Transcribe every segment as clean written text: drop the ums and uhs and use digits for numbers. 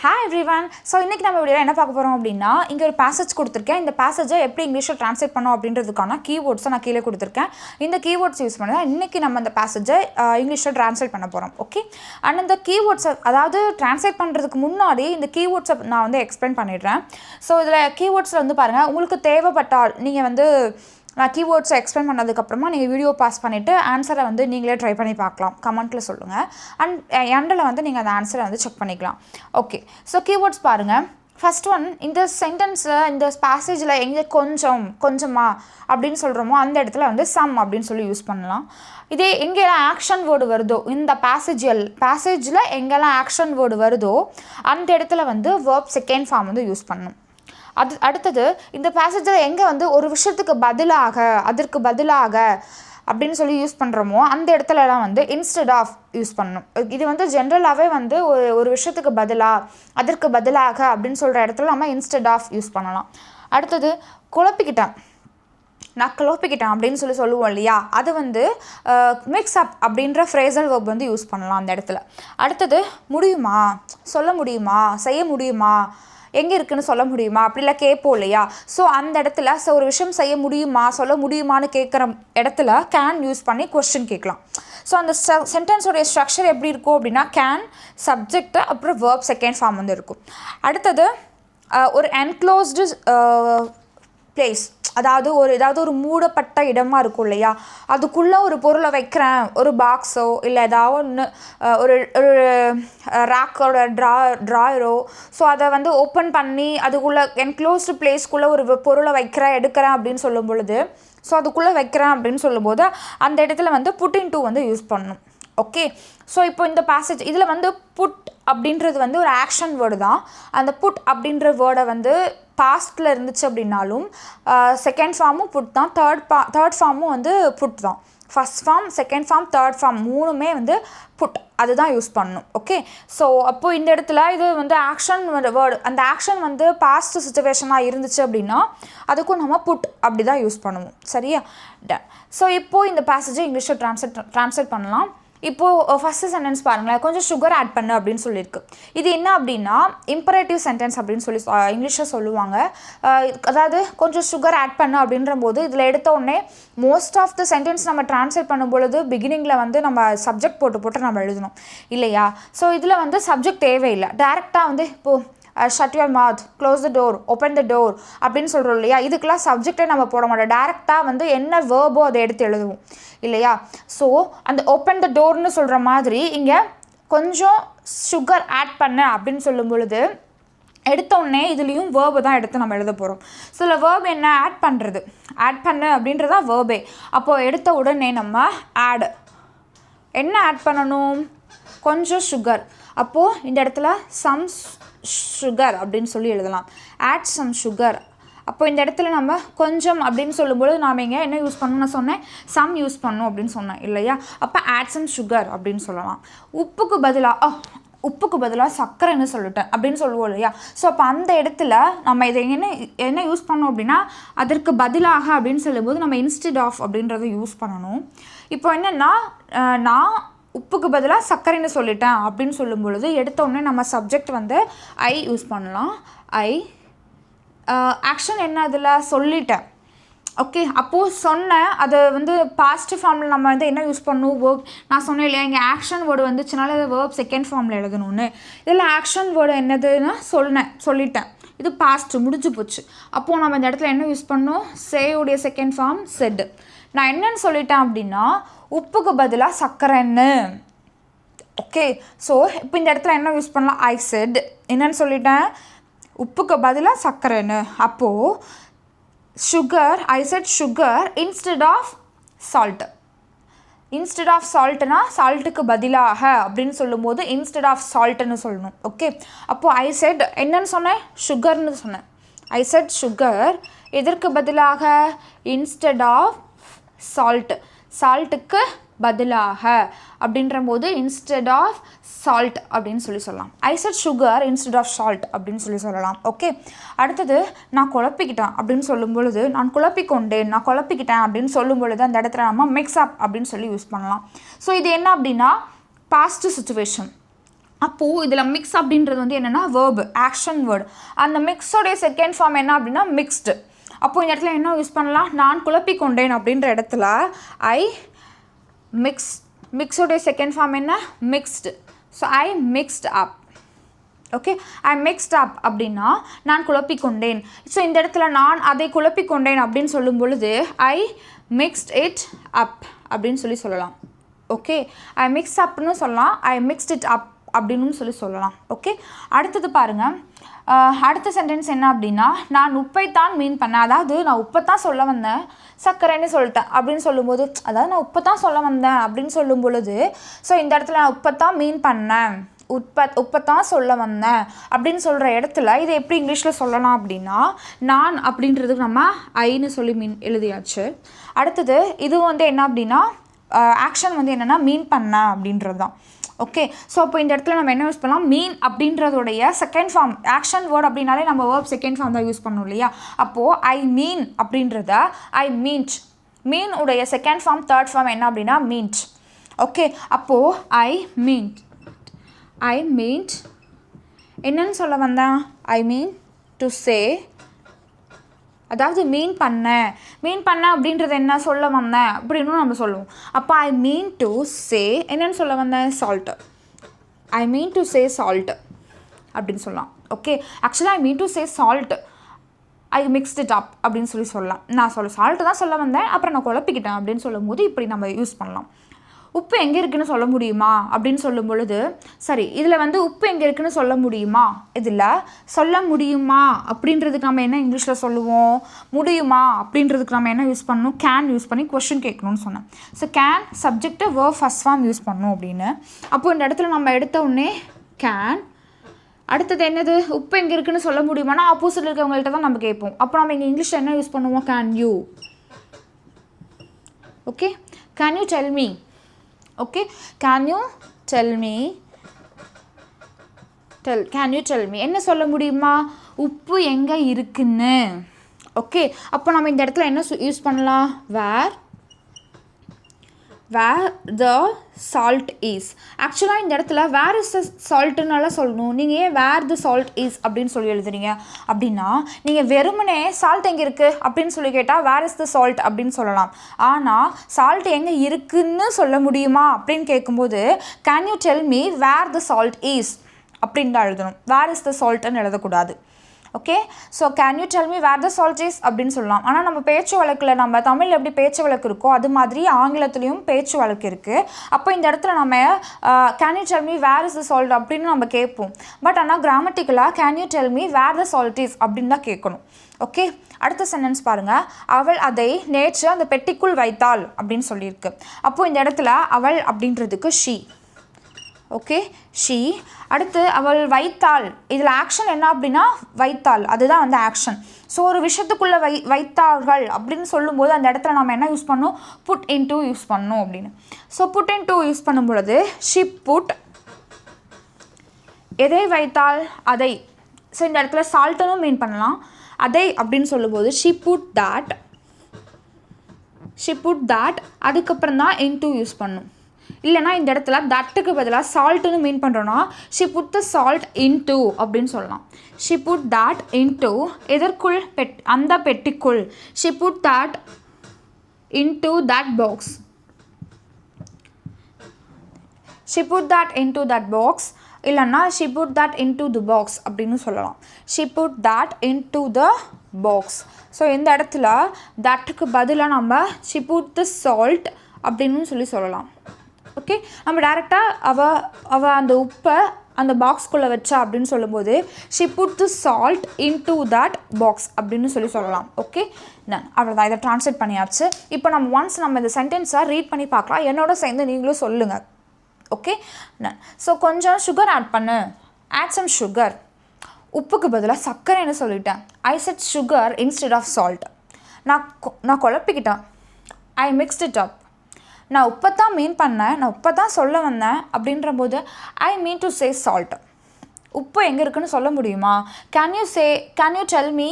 Hi everyone. So இன்னைக்கு நம்ம வீடியோல என்ன பார்க்க போறோம் அப்படினா இங்க ஒரு passage கொடுத்திருக்கேன். இந்த passage-ஐ எப்படி இங்கிலீஷ்ல ட்ரான்ஸ்லேட் பண்ணனும் அப்படின்றதுக்கான கீவேர்ட்ஸ் நான் கீழ கொடுத்திருக்கேன். இந்த கீவேர்ட்ஸ் யூஸ் பண்ணி தான் இன்னைக்கு நம்ம அந்த passage-ஐ இங்கிலீஷ்ல ட்ரான்ஸ்லேட் பண்ண போறோம். ஓகே? and இந்த கீவேர்ட்ஸ் அதாவது ட்ரான்ஸ்லேட் பண்றதுக்கு முன்னாடி இந்த கீவேர்ட்ஸ் நான் வந்து எக்ஸ்பிளைன் பண்ணிடுறேன். ஸோ இதுல கீவேர்ட்ஸ்ல வந்து பாருங்க உங்களுக்கு தேவைப்பட்டால் நீங்க வந்து நான் கீவேர்ட்ஸை எக்ஸ்பிளைன் பண்ணதுக்கப்புறமா நீங்கள் வீடியோ பாஸ் பண்ணிவிட்டு ஆன்சரை வந்து நீங்களே ட்ரை பண்ணி பார்க்கலாம், கமெண்ட்டில் சொல்லுங்கள். அண்ட் எண்டில் வந்து நீங்கள் அந்த ஆன்சரை வந்து செக் பண்ணிக்கலாம். ஓகே, ஸோ கீவேர்ட்ஸ் பாருங்கள். ஃபஸ்ட் ஒன், இந்த சென்டென்ஸில் இந்த பேசேஜில் எங்கே கொஞ்சமா அப்படின்னு சொல்கிறோமோ அந்த இடத்துல வந்து சம் அப்படின்னு சொல்லி யூஸ் பண்ணலாம். இதே எங்கெல்லாம் ஆக்ஷன் வேர்டு வருதோ, இந்த பேசேஜில் எங்கெல்லாம் ஆக்ஷன் வேர்டு வருதோ அந்த இடத்துல வந்து வேர்ப் செகண்ட் ஃபார்ம் வந்து யூஸ் பண்ணணும். அடுத்தது இந்த பேசேஜில் எங்கே வந்து ஒரு விஷயத்துக்கு பதிலாக அதற்கு பதிலாக அப்படின்னு சொல்லி யூஸ் பண்ணுறோமோ அந்த இடத்துலலாம் வந்து இன்ஸ்டெட் ஆஃப் யூஸ் பண்ணணும். இது வந்து ஜென்ரலாகவே வந்து ஒரு விஷயத்துக்கு பதிலாக அதற்கு பதிலாக அப்படின்னு சொல்கிற இடத்துல நம்ம இன்ஸ்டெட் ஆஃப் யூஸ் பண்ணலாம். அடுத்தது நான் குழப்பிக்கிட்டேன் அப்படின்னு சொல்லி சொல்லுவோம் இல்லையா, அது வந்து மிக்ஸ் அப் அப்படின்ற ஃப்ரேசல் வெர்ப் வந்து யூஸ் பண்ணலாம் அந்த இடத்துல. அடுத்தது முடியுமா, சொல்ல முடியுமா, செய்ய முடியுமா, எங்கே இருக்குதுன்னு சொல்ல முடியுமா அப்படிலாம் கேட்போம் இல்லையா. ஸோ அந்த இடத்துல ஒரு விஷயம் செய்ய முடியுமா சொல்ல முடியுமான்னு கேட்குற இடத்துல கேன் யூஸ் பண்ணி கொஸ்டின் கேட்கலாம். ஸோ அந்த சென்டென்ஸோடைய ஸ்ட்ரக்சர் எப்படி இருக்கும் அப்படின்னா கேன், சப்ஜெக்ட், அப்புறம் வேர்ப் செகண்ட் ஃபார்ம் வந்து இருக்கும். அடுத்தது ஒரு என்க்ளோஸ்டு பிளேஸ், அதாவது ஏதாவது ஒரு மூடப்பட்ட இடமா இருக்கும் இல்லையா, அதுக்குள்ளே ஒரு பொருளை வைக்கிறேன், ஒரு பாக்ஸோ இல்லை ஏதாவது ஒன்று ஒரு ரேக்கோட ட்ராயரோ, ஸோ அதை வந்து ஓப்பன் பண்ணி அதுக்குள்ளே என்க்ளோஸ்டு பிளேஸ்க்குள்ளே ஒரு பொருளை எடுக்கிறேன் அப்படின்னு சொல்லும் பொழுது, ஸோ அதுக்குள்ளே வைக்கிறேன் அப்படின்னு சொல்லும்போது அந்த இடத்துல வந்து புட் இன் டூ வந்து யூஸ் பண்ணணும். ஓகே, ஸோ இப்போ இந்த பேசேஜ் இதில் வந்து புட் அப்படின்றது வந்து ஒரு ஆக்ஷன் வேர்டு தான். அந்த புட் அப்படின்ற வேர்டை வந்து பாஸ்டில் இருந்துச்சு அப்படின்னாலும் செகண்ட் ஃபார்மும் புட் தான், தேர்ட் ஃபார்மும் வந்து புட் தான். First form, second form, third form மூணுமே வந்து புட் அதுதான் யூஸ் பண்ணணும். ஓகே, ஸோ அப்போது இந்த இடத்துல இது வந்து ஆக்ஷன் வேர்டு, அந்த ஆக்ஷன் வந்து பாஸ்ட் சிச்சுவேஷனாக இருந்துச்சு அப்படின்னா அதுக்கும் நம்ம புட் அப்படி தான் யூஸ் பண்ணுவோம். சரியா? டன். ஸோ இப்போது இந்த பேசேஜை இங்கிலீஷில் ட்ரான்ஸ்லேட் பண்ணலாம். இப்போது ஃபஸ்ட்டு சென்டென்ஸ் பாருங்களேன், கொஞ்சம் சுகர் ஆட் பண்ணு அப்படின்னு சொல்லியிருக்கு. இது என்ன அப்படின்னா இம்பரேட்டிவ் சென்டென்ஸ் அப்படின்னு சொல்லி இங்கிலீஷில் சொல்லுவாங்க. அதாவது கொஞ்சம் சுகர் ஆட் பண்ணு அப்படின்ற போது இதில் எடுத்த உடனே மோஸ்ட் ஆஃப் த சென்டென்ஸ் நம்ம ட்ரான்ஸ்லேட் பண்ணும்பொழுது பிகினிங்கில் வந்து நம்ம சப்ஜெக்ட் போட்டு நம்ம எழுதணும் இல்லையா. ஸோ இதில் வந்து சப்ஜெக்ட் தேவையில்லை, டேரெக்டாக வந்து இப்போது shut your mouth, close the door, open the door அப்படின்னு சொல்கிறோம் இல்லையா, இதுக்கெல்லாம் சப்ஜெக்டே நம்ம போட மாட்டோம், டேரெக்டாக வந்து என்ன வேர்போ அதை எடுத்து எழுதுவோம் இல்லையா. ஸோ அந்த ஓப்பன் த டோர்னு சொல்கிற மாதிரி இங்கே கொஞ்சம் சுகர் ஆட் பண்ண அப்படின்னு சொல்லும் பொழுது எடுத்தோடனே இதுலேயும் வேர்பை தான் எடுத்து நம்ம எழுத போகிறோம். ஸோ இதில் வேர்ப் என்ன, ஆட் பண்ணுறது, ஆட் பண்ணு அப்படின்றதா வேர்பே. அப்போது எடுத்த உடனே நம்ம ஆட் என்ன ஆட் பண்ணணும், கொஞ்சம் சுகர். அப்போது இந்த இடத்துல சம் சுகர் அப்படின்னு சொல்லி எழுதலாம், ஆட் சம் சுகர். அப்போ இந்த இடத்துல நம்ம கொஞ்சம் அப்படின்னு சொல்லும்போது நாம் இங்கே என்ன யூஸ் பண்ணணும், நான் சொன்னேன் சம் யூஸ் பண்ணணும் அப்படின்னு சொன்னேன் இல்லையா. அப்போ ஆட் சம் சுகர் அப்படின்னு சொல்லலாம். உப்புக்கு பதிலாக சர்க்கரைன்னு சொல்லிட்டேன் அப்படின்னு சொல்லுவோம் இல்லையா. ஸோ அப்போ அந்த இடத்துல நம்ம இதை என்ன யூஸ் பண்ணோம் அப்படின்னா அதற்கு பதிலாக அப்படின்னு சொல்லும்போது நம்ம இன்ஸ்டெட் ஆஃப் அப்படின்றத யூஸ் பண்ணணும். இப்போ என்னென்னா நான் உப்புக்கு பதிலாக சர்க்கரைன்னு சொல்லிட்டேன் அப்படின்னு சொல்லும் பொழுது எடுத்த உடனே நம்ம சப்ஜெக்ட் வந்து ஐ யூஸ் பண்ணலாம். ஆக்ஷன் என்ன அதில் சொல்லிட்டேன். ஓகே, அப்போது சொன்னேன், அது வந்து பாஸ்ட் ஃபார்மில் நம்ம வந்து என்ன யூஸ் பண்ணணும், வேர்ப். நான் சொன்னேன் இல்லையா இங்கே ஆக்ஷன் வேர்டு வந்துச்சுனால அதை வேர்ப் செகண்ட் ஃபார்மில் எழுதணும்னு. இதில் ஆக்ஷன் வேர்டு என்னதுன்னா சொல்லிட்டேன், இது பாஸ்ட் முடிஞ்சு போச்சு. அப்போது நம்ம இந்த இடத்துல என்ன யூஸ் பண்ணணும், சேவுடைய செகண்ட் ஃபார்ம் செட். நான் என்னன்னு சொல்லிட்டேன் அப்படின்னா உப்புக்கு பதிலாக சர்க்கரைன்னு. ஓகே, ஸோ இப்போ இந்த இடத்துல என்ன யூஸ் பண்ணலாம், ஐ செட் என்னன்னு சொல்லிட்டேன், உப்புக்கு பதிலாக சர்க்கரைன்னு. அப்போது sugar, I said sugar instead of salt. Instead of சால்ட்னா சால்ட்டுக்கு பதிலாக அப்படின்னு சொல்லும்போது இன்ஸ்டெட் ஆஃப் சால்ட்டுன்னு சொல்லணும். ஓகே, அப்போது ஐ செட் என்னன்னு சொன்னேன், சுகர்னு சொன்னேன். ஐ செட் சுகர் எதற்கு பதிலாக, இன்ஸ்டெட் ஆஃப் சால்ட்டுக்கு பதிலாக அப்படின்ற போது இன்ஸ்டெட் ஆஃப் சால்ட் அப்படின்னு சொல்லலாம். I said sugar instead of salt அப்படின்னு சொல்லலாம். ஓகே, அடுத்தது நான் குழப்பிக்கிட்டேன் அப்படின்னு சொல்லும் பொழுது நான் குழப்பிக்கிட்டேன் அப்படின்னு சொல்லும் பொழுது அந்த இடத்துல நம்ம மிக்ஸ் அப் அப்படின்னு சொல்லி யூஸ் பண்ணலாம். ஸோ இது என்ன அப்படின்னா பாஸ்ட் சிச்சுவேஷன். அப்போது இதில் மிக்ஸ் அப்படின்றது வந்து என்னென்னா வேர்பு, ஆக்ஷன் வேர்டு. அந்த மிக்ஸோடைய செகண்ட் ஃபார்ம் என்ன அப்படின்னா மிக்ஸ்டு. அப்போது இந்த இடத்துல என்ன யூஸ் பண்ணலாம், நான் குழப்பிக்கொண்டேன் அப்படின்ற இடத்துல ஐ மிக்ஸோடைய செகண்ட் ஃபார்ம் என்ன mixed. So I mixed up. Okay, I mixed up அப்படின்னா நான் குழப்பிக்கொண்டேன். ஸோ இந்த இடத்துல நான் அதை குழப்பிக்கொண்டேன் அப்படின்னு சொல்லும் பொழுது ஐ மிக்ஸ்ட் இட் அப் அப்படின்னு சொல்லலாம். ஓகே, ஐ மிக்ஸ் அப்னு சொல்லலாம், ஐ மிக்ஸ்ட் இட் அப் அப்படின்னு சொல்லலாம். ஓகே, அடுத்தது பாருங்கள். அடுத்த சென்டென்ஸ் என்ன அப்படின்னா நான் உப்பைத்தான் மீன் பண்ணேன். அதாவது நான் உப்பைத்தான் சொல்ல வந்தேன், சர்க்கரைன்னு சொல்லிட்டேன் அப்படின்னு சொல்லும்போது, அதாவது நான் உப்பைத்தான் சொல்ல வந்தேன் அப்படின்னு சொல்லும் பொழுது ஸோ இந்த இடத்துல நான் உப்பைத்தான் மீன் பண்ணேன், உப்பைத்தான் சொல்ல வந்தேன் அப்படின்னு சொல்கிற இடத்துல இதை எப்படி இங்கிலீஷில் சொல்லலாம் அப்படின்னா நான் அப்படின்றதுக்கு நம்ம ஐன்னு சொல்லி எழுதியாச்சு. அடுத்தது இது வந்து என்ன அப்படின்னா ஆக்ஷன் வந்து என்னென்னா மீன் பண்ண அப்படின்றது தான். ஓகே, ஸோ அப்போ இந்த இடத்துல நம்ம என்ன யூஸ் பண்ணலாம், மீன் அப்படின்றதுடைய செகண்ட் ஃபார்ம், ஆக்ஷன் வேர்ட் அப்படின்னாலே நம்ம வேர்ப் செகண்ட் ஃபார்ம் தான் யூஸ் பண்ணணும் இல்லையா. அப்போது ஐ மீன் அப்படின்றத ஐ மீன்ட், மீன் உடைய செகண்ட் ஃபார்ம் தேர்ட் ஃபார்ம் என்ன அப்படின்னா மீன்ட். ஓகே, அப்போது ஐ மீன்ட் என்னன்னு சொல்ல வந்தேன், ஐ மீன் டு சே, அதாவது மீன் பண்ண அப்படின்றது என்ன சொல்ல வந்தேன் அப்படின்னு நம்ம சொல்லுவோம். அப்போ ஐ மீன் டு சே என்னன்னு சொல்ல வந்தேன், salt. I mean to say salt அப்படின்னு சொல்லலாம். ஓகே, ஆக்சுவலாக I mean to say salt, I mixed it up அப்படின்னு சொல்லலாம். நான் சால்ட்டு தான் சொல்ல வந்தேன், அப்புறம் நான் குழப்பிக்கிட்டேன் அப்படின்னு சொல்லும் போது இப்படி நம்ம யூஸ் பண்ணலாம். உப்பு எங்கே இருக்குதுன்னு சொல்ல முடியுமா அப்படின்னு சொல்லும் பொழுது, சரி இதில் வந்து உப்பு எங்கே இருக்குதுன்னு சொல்ல முடியுமா, இதில் சொல்ல முடியுமா அப்படின்றதுக்கு நம்ம என்ன இங்கிலீஷில் சொல்லுவோம், முடியுமா அப்படின்றதுக்கு நம்ம என்ன யூஸ் பண்ணணும், கேன் யூஸ் பண்ணி கொஷின் கேட்கணும்னு சொன்னேன். So can subject verb first form use பண்ணணும் அப்படின்னு. அப்போது இந்த இடத்துல நம்ம எடுத்த உடனே கேன், அடுத்தது என்னது, உப்பு எங்கே இருக்குதுன்னு சொல்ல முடியுமானா ஆப்போசிட் இருக்கவங்கள்ட்ட தான் நம்ம கேட்போம். அப்போ நம்ம இங்கே இங்கிலீஷில் என்ன யூஸ் பண்ணுவோம், can you. Okay, can you tell me. Okay, can you tell me என்ன சொல்ல முடியுமா, உப்பு எங்கே இருக்குன்னு. ஓகே, அப்போ நம்ம இந்த இடத்துல என்ன யூஸ் பண்ணலாம், வேர் த சால்ட் இஸ். ஆக்சுவலாக இந்த இடத்துல வேர் இஸ் த சால்ட்டுனால சொல்லணும், நீங்கள் ஏன் வேர் த சால்ட் இஸ் அப்படின்னு சொல்லி எழுதுறீங்க அப்படின்னா, நீங்கள் வெறுமனே சால்ட் எங்கே இருக்குது அப்படின்னு சொல்லி கேட்டால் வேர் இஸ் த சால்ட் அப்படின்னு சொல்லலாம். ஆனால் சால்ட் எங்கே இருக்குன்னு சொல்ல முடியுமா அப்படின்னு கேட்கும்போது can you tell me where the salt is அப்படின்னு தான் எழுதணும், வேர் இஸ் த சால்ட்டுன்னு எழுதக்கூடாது. Okay, so can you tell me where the salt is அப்படின்னு சொல்லலாம். ஆனால் நம்ம பேச்சு வழக்கில், நம்ம தமிழில் எப்படி பேச்சு வழக்கு இருக்கோ அது மாதிரி ஆங்கிலத்துலேயும் பேச்சு வழக்கு இருக்குது. அப்போ இந்த இடத்துல நம்ம can you tell me where is the salt அப்படின்னு நம்ம கேட்போம். பட் ஆனால் கிராமட்டிக்கலாக can you tell me where the salt is அப்படின்னு தான் கேட்கணும். ஓகே, அடுத்த சென்டென்ஸ் பாருங்கள். அவள் அதை நேற்று அந்த பெட்டிக்குள் வைத்தாள் அப்படின்னு சொல்லியிருக்கு. அப்போது இந்த இடத்துல அவள் அப்படின்றதுக்கு ஷீ. Okay, she. அடுத்து அவள் வைத்தாள், இதில் ஆக்ஷன் என்ன அப்படின்னா வைத்தாள், அதுதான் வந்து ஆக்ஷன். ஸோ ஒரு விஷயத்துக்குள்ளே வைத்தார்கள் அப்படின்னு சொல்லும்போது அந்த இடத்துல நம்ம என்ன யூஸ் பண்ணணும், புட் இன்டூ யூஸ் பண்ணணும் அப்படின்னு. ஸோ புட் இன்டூ யூஸ் பண்ணும் பொழுது ஷி புட், எதை வைத்தாள், அதை. ஸோ இந்த இடத்துல சால்ட்டுன்னு மீன் பண்ணலாம். அதை அப்படின்னு சொல்லும்போது ஷி புட் தட், அதுக்கப்புறம் தான் இன்டூ யூஸ் பண்ணணும். இல்லைனா இந்த இடத்துல தட்டுக்கு பதிலாக சால்ட்டுன்னு மீன் பண்ணுறோன்னா she put the salt into அப்படின்னு சொல்லலாம். ஷி புட் தட் இன்டூ, எதற்குள், அந்த பெட்டிக்குள். She put that into that box. She put that into that box, இல்லைன்னா she put that into the box அப்படின்னு சொல்லலாம். She put that into the box. So இந்த இடத்துல தட்டுக்கு பதிலாக நம்ம ஷி புட் த சால்ட் அப்படின்னு சொல்லலாம். ஓகே, நம்ம டேரெக்டாக அவள் அந்த உப்பை அந்த பாக்ஸ்குள்ளே வச்சா அப்படின்னு சொல்லும்போது she put the salt into that box அப்படின்னு சொல்லலாம். ஓகே, நான் அவ்வளோதான், இதை ட்ரான்ஸ்லேட் பண்ணியாச்சு. இப்போ நம்ம ஒன்ஸ் நம்ம இந்த சென்டென்ஸை ரீட் பண்ணி பார்க்கலாம், என்னோட சேர்ந்து நீங்களும் சொல்லுங்கள். ஓகே, நான் ஸோ கொஞ்சம் சுகர் ஆட் சம் சுகர். உப்புக்கு பதிலாக சர்க்கரைன்னு சொல்லிட்டேன். I said sugar instead of salt. நான் குழப்பிக்கிட்டேன். ஐ மிக்ஸ்ட் இட் அப். நான் உப்பை தான் மீன் பண்ணேன், நான் உப்பை தான் சொல்ல வந்தேன் அப்படின்ற போது ஐ மீன் டு சே சால்ட். உப்பு எங்கே இருக்குன்னு சொல்ல முடியுமா, can you tell me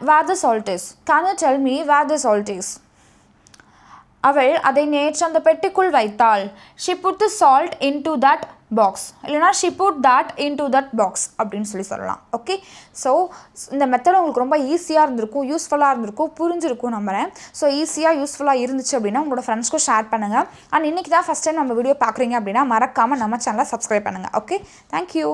where the salt is. Can you tell me where the salt is. அவள் அதை நேற்று அந்த பெட்டிக்குள் வைத்தாள். She put the salt into that box, இல்லைனா she put that into that box அப்படின்னு சொல்லலாம். ஓகே, ஸோ இந்த மெத்தட் உங்களுக்கு ரொம்ப ஈஸியாக இருந்திருக்கும், யூஸ்ஃபுல்லாக இருந்திருக்கும், புரிஞ்சிருக்கும் நம்புறேன். ஸோ ஈஸியாக யூஸ்ஃபுல்லாக இருந்துச்சு அப்படின்னா உங்களோட ஃப்ரெண்ட்ஸ்க்கும் ஷேர் பண்ணுங்கள். அண்ட் இன்றைக்கி தான் ஃபஸ்ட் டைம் நம்ம வீடியோ பார்க்குறீங்க அப்படின்னா மறக்காமல் நம்ம சேனலை சப்ஸ்கிரைப் பண்ணுங்கள். Okay, thank you.